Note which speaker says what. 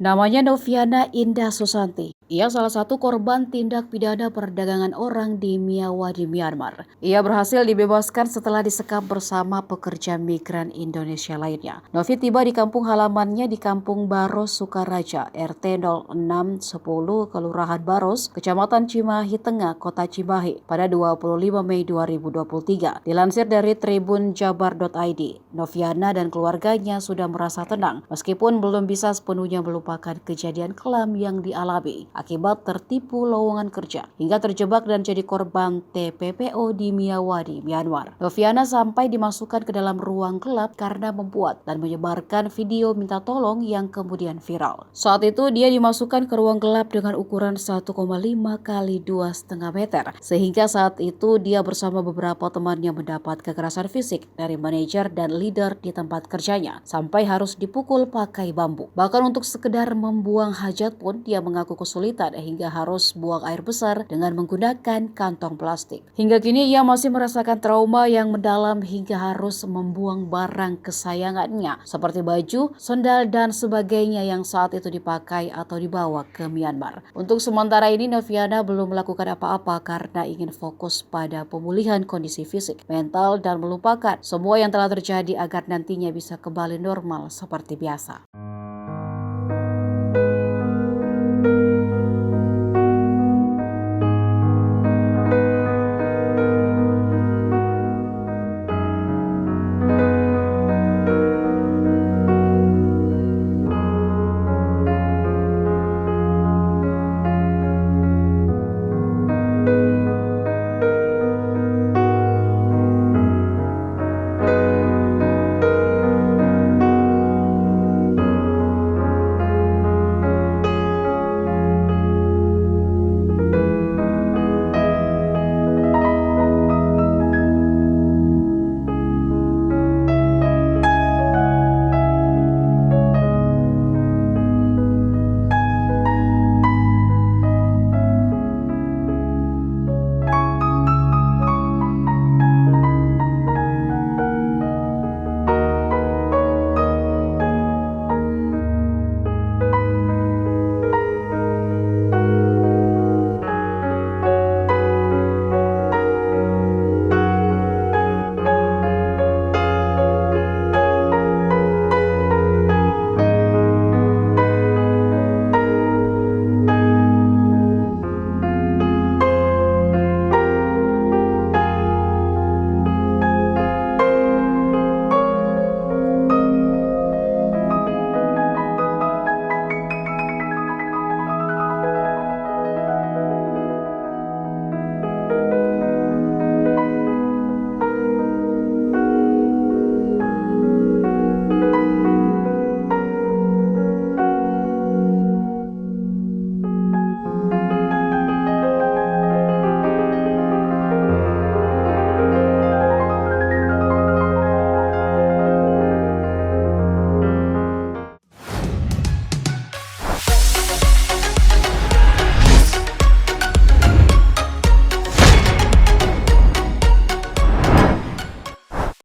Speaker 1: Namanya Noviana Indah Susanti. Ia salah satu korban tindak pidana perdagangan orang di Myanmar, Myanmar. Ia berhasil dibebaskan setelah disekap bersama pekerja migran Indonesia lainnya. Novi tiba di kampung halamannya di Kampung Baros, Sukaraja, RT 0610, Kelurahan Baros, Kecamatan Cimahi Tengah, Kota Cimahi, pada 25 Mei 2023. Dilansir dari tribunjabar.id, Noviana dan keluarganya sudah merasa tenang meskipun belum bisa sepenuhnya melupakan kejadian kelam yang dialami akibat tertipu lowongan kerja hingga terjebak dan jadi korban TPPO di Miyawadi, Myanmar. Noviana sampai dimasukkan ke dalam ruang gelap karena membuat dan menyebarkan video minta tolong yang kemudian viral. Saat itu dia dimasukkan ke ruang gelap dengan ukuran 1,5 kali 2,5 meter, sehingga saat itu dia bersama beberapa temannya mendapat kekerasan fisik dari manajer dan leader di tempat kerjanya sampai harus dipukul pakai bambu. Bahkan untuk sekedar membuang hajat pun dia mengaku kesulitan hingga harus buang air besar dengan menggunakan kantong plastik. Hingga kini ia masih merasakan trauma yang mendalam hingga harus membuang barang kesayangannya seperti baju, sendal, dan sebagainya yang saat itu dipakai atau dibawa ke Myanmar. Untuk sementara ini Noviana belum melakukan apa-apa karena ingin fokus pada pemulihan kondisi fisik, mental, dan melupakan semua yang telah terjadi agar nantinya bisa kembali normal seperti biasa.